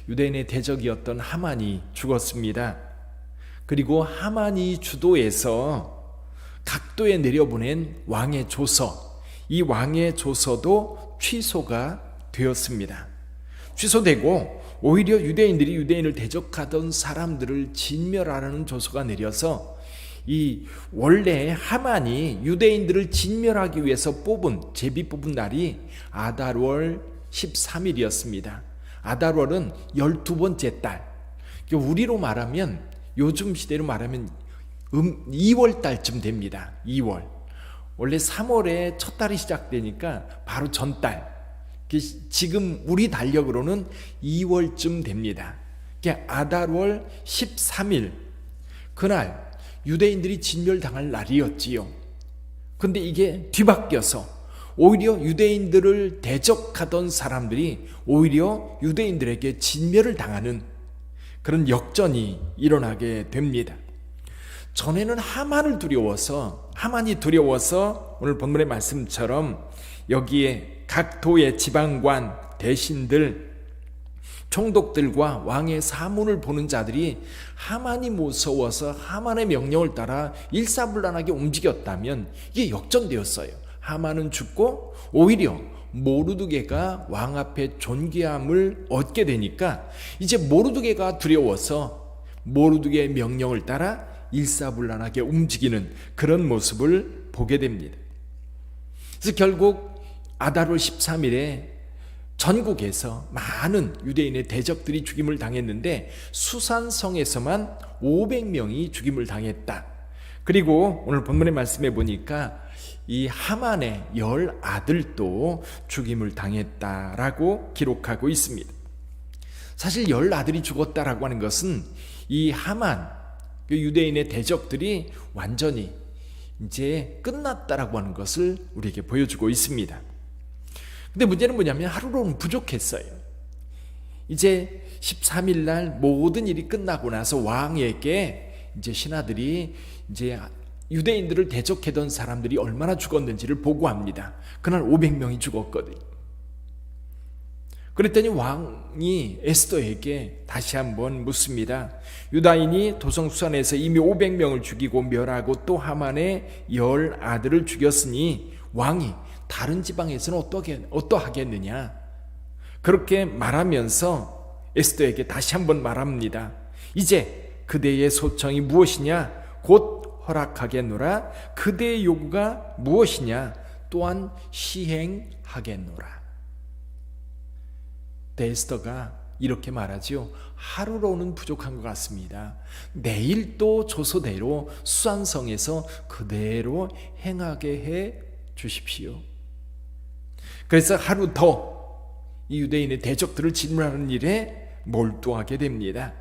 유대인의 대적이었던 하만이 죽었습니다. 그리고 하만이 주도해서 각도에 내려보낸 왕의 조서, 이 왕의 조서도 취소가 되었습니다. 취소되고 오히려 유대인들이 유대인을 대적하던 사람들을 진멸하라는 조서가 내려서 이 원래 하만이 유대인들을 진멸하기 위해서 제비 뽑은 날이 아달월 13일이었습니다. 아달월은 12번째 달. 우리로 말하면, 요즘 시대로 말하면 2월 달쯤 됩니다. 2월. 원래 3월에 첫 달이 시작되니까 바로 전달. 지금 우리 달력으로는 2월쯤 됩니다. 아달월 13일, 그날 유대인들이 진멸당할 날이었지요. 근데 이게 뒤바뀌어서 오히려 유대인들을 대적하던 사람들이 오히려 유대인들에게 진멸을 당하는 그런 역전이 일어나게 됩니다. 전에는 하만이 두려워서 오늘 본문의 말씀처럼 여기에 각 도의 지방관, 대신들, 총독들과 왕의 사문을 보는 자들이 하만이 무서워서 하만의 명령을 따라 일사불란하게 움직였다면 이게 역전되었어요. 하만은 죽고 오히려 모르드게가 왕 앞에 존귀함을 얻게 되니까 이제 모르드게가 두려워서 모르드게의 명령을 따라 일사불란하게 움직이는 그런 모습을 보게 됩니다. 그래서 결국 아달월 13일에 전국에서 많은 유대인의 대적들이 죽임을 당했는데 수산성에서만 500명이 죽임을 당했다. 그리고 오늘 본문의 말씀에 보니까 이 하만의 10아들도 죽임을 당했다라고 기록하고 있습니다. 사실 10아들이 죽었다라고 하는 것은 이 하만, 유대인의 대적들이 완전히 이제 끝났다라고 하는 것을 우리에게 보여주고 있습니다. 근데 문제는 뭐냐면 하루로는 부족했어요. 이제 13일 날 모든 일이 끝나고 나서 왕에게 이제 신하들이 이제 유대인들을 대적하던 사람들이 얼마나 죽었는지를 보고합니다. 그날 500명이 죽었거든요. 그랬더니 왕이 에스더에게 다시 한번 묻습니다. 유다인이 도성수산에서 이미 500명을 죽이고 멸하고 또 하만의 10아들을 죽였으니 왕이 다른 지방에서는 어떠하겠느냐? 그렇게 말하면서 에스더에게 다시 한번 말합니다. 이제 그대의 소청이 무엇이냐? 곧 허락하겠노라. 그대의 요구가 무엇이냐? 또한 시행하겠노라. 에스더가 이렇게 말하지요. 하루로는 부족한 것 같습니다. 내일 또 조서대로 수산성에서 그대로 행하게 해 주십시오. 그래서 하루 더 이 유대인의 대적들을 진멸하는 일에 몰두하게 됩니다.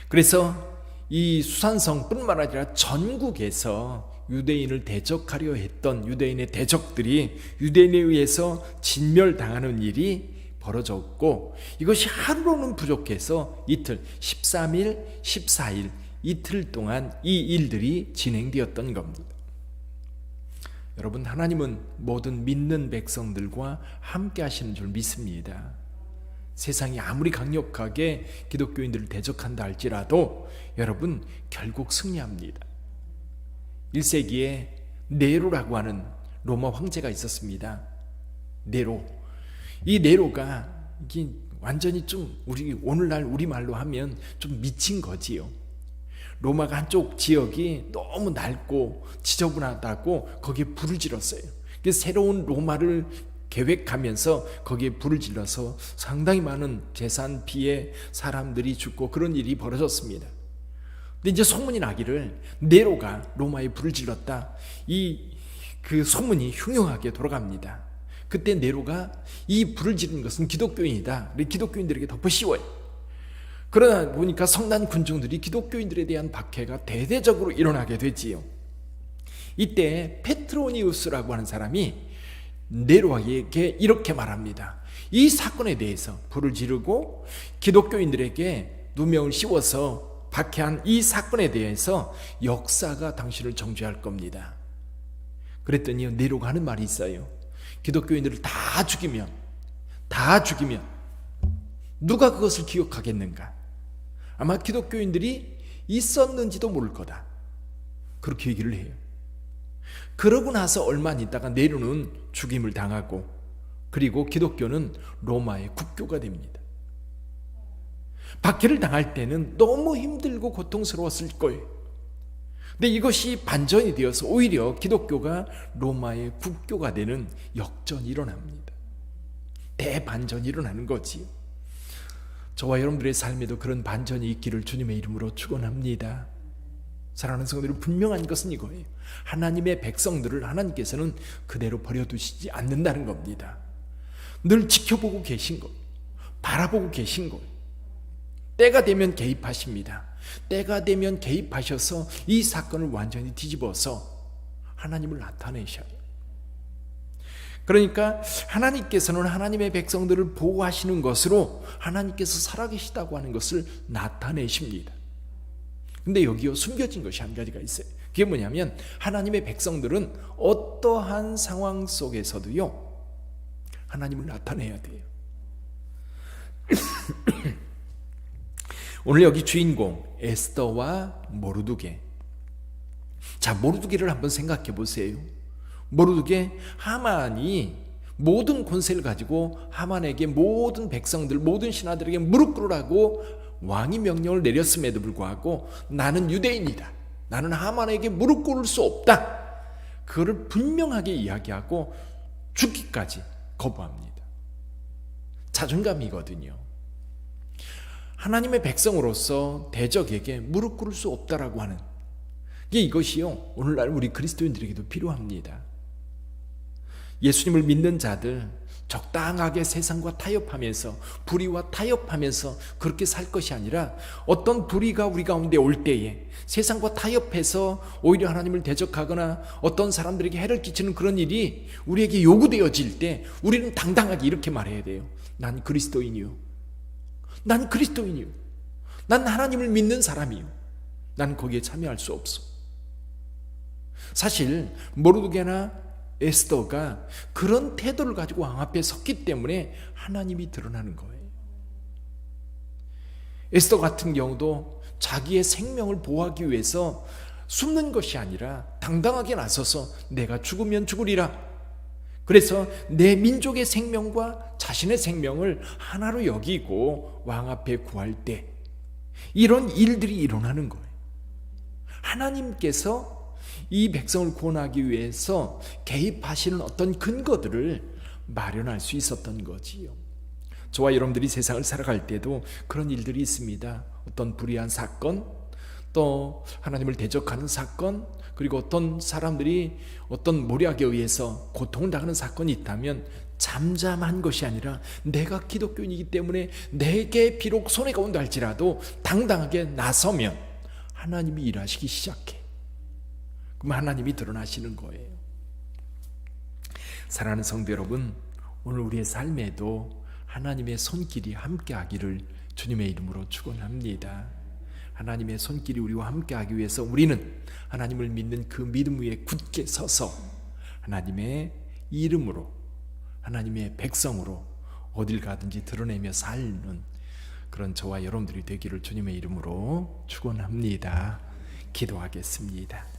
그래서 이 수산성뿐만 아니라 전국에서 유대인을 대적하려 했던 유대인의 대적들이 유대인에 의해서 진멸당하는 일이 벌어졌고, 이것이 하루로는 부족해서 이틀, 13일, 14일 이틀 동안 이 일들이 진행되었던 겁니다. 여러분, 하나님은 모든 믿는 백성들과 함께 하시는 줄 믿습니다. 세상이 아무리 강력하게 기독교인들을 대적한다 할지라도 여러분 결국 승리합니다. 1세기에 네로라고 하는 로마 황제가 있었습니다. 네로. 이 네로가 이게 완전히 좀 오늘날 우리말로 하면 좀 미친 거지요. 로마가 한쪽 지역이 너무 낡고 지저분하다고 거기에 불을 질렀어요. 그래서 새로운 로마를 계획하면서 거기에 불을 질러서 상당히 많은 재산 피해, 사람들이 죽고 그런 일이 벌어졌습니다. 근데 이제 소문이 나기를 네로가 로마에 불을 질렀다. 그 소문이 흉흉하게 돌아갑니다. 그때 네로가 이 불을 지른 것은 기독교인이다. 기독교인들에게 덮어 씌워요. 그러다 보니까 성난 군중들이 기독교인들에 대한 박해가 대대적으로 일어나게 되지요. 이때 페트로니우스라고 하는 사람이 네로에게 이렇게 말합니다. 이 사건에 대해서 불을 지르고 기독교인들에게 누명을 씌워서 박해한 이 사건에 대해서 역사가 당신을 정죄할 겁니다. 그랬더니 네로가 하는 말이 있어요. 기독교인들을 다 죽이면 누가 그것을 기억하겠는가? 아마 기독교인들이 있었는지도 모를 거다. 그렇게 얘기를 해요. 그러고 나서 얼마 안 있다가 네로는 죽임을 당하고, 그리고 기독교는 로마의 국교가 됩니다. 박해를 당할 때는 너무 힘들고 고통스러웠을 거예요. 근데 이것이 반전이 되어서 오히려 기독교가 로마의 국교가 되는 역전이 일어납니다. 대반전이 일어나는 거지요. 저와 여러분들의 삶에도 그런 반전이 있기를 주님의 이름으로 축원합니다. 사랑하는 성도들, 분명한 것은 이거예요. 하나님의 백성들을 하나님께서는 그대로 버려두시지 않는다는 겁니다. 늘 지켜보고 계신 것, 바라보고 계신 것. 때가 되면 개입하십니다. 때가 되면 개입하셔서 이 사건을 완전히 뒤집어서 하나님을 나타내셔요. 그러니까 하나님께서는 하나님의 백성들을 보호하시는 것으로 하나님께서 살아계시다고 하는 것을 나타내십니다. 근데 여기요, 숨겨진 것이 한 가지가 있어요. 그게 뭐냐면 하나님의 백성들은 어떠한 상황 속에서도요, 하나님을 나타내야 돼요. 오늘 여기 주인공 에스더와 모르드게. 자, 모르드게를 한번 생각해 보세요. 모르드게, 하만이 모든 권세를 가지고 하만에게 모든 백성들, 모든 신하들에게 무릎 꿇으라고 왕이 명령을 내렸음에도 불구하고 나는 유대인이다, 나는 하만에게 무릎 꿇을 수 없다, 그거를 분명하게 이야기하고 죽기까지 거부합니다. 자존감이거든요. 하나님의 백성으로서 대적에게 무릎 꿇을 수 없다라고 하는 이것이요, 오늘날 우리 그리스도인들에게도 필요합니다. 예수님을 믿는 자들 적당하게 세상과 타협하면서, 불의와 타협하면서 그렇게 살 것이 아니라, 어떤 불의가 우리 가운데 올 때에 세상과 타협해서 오히려 하나님을 대적하거나 어떤 사람들에게 해를 끼치는 그런 일이 우리에게 요구되어질 때 우리는 당당하게 이렇게 말해야 돼요. 난 그리스도인이요, 난 그리스도인이요, 난 하나님을 믿는 사람이요, 난 거기에 참여할 수 없어. 사실 모르드게나 에스더가 그런 태도를 가지고 왕 앞에 섰기 때문에 하나님이 드러나는 거예요. 에스더 같은 경우도 자기의 생명을 보호하기 위해서 숨는 것이 아니라 당당하게 나서서 내가 죽으면 죽으리라, 그래서 내 민족의 생명과 자신의 생명을 하나로 여기고 왕 앞에 구할 때 이런 일들이 일어나는 거예요. 하나님께서 이 백성을 구원하기 위해서 개입하시는 어떤 근거들을 마련할 수 있었던 거지요. 저와 여러분들이 세상을 살아갈 때도 그런 일들이 있습니다. 어떤 불의한 사건, 또 하나님을 대적하는 사건, 그리고 어떤 사람들이 어떤 모략에 의해서 고통을 당하는 사건이 있다면 잠잠한 것이 아니라 내가 기독교인이기 때문에 내게 비록 손해가 온다 할지라도 당당하게 나서면 하나님이 일하시기 시작해. 그럼 하나님이 드러나시는 거예요. 사랑하는 성도 여러분, 오늘 우리의 삶에도 하나님의 손길이 함께하기를 주님의 이름으로 축원합니다. 하나님의 손길이 우리와 함께하기 위해서 우리는 하나님을 믿는 그 믿음 위에 굳게 서서 하나님의 이름으로, 하나님의 백성으로 어딜 가든지 드러내며 사는 그런 저와 여러분들이 되기를 주님의 이름으로 축원합니다. 기도하겠습니다.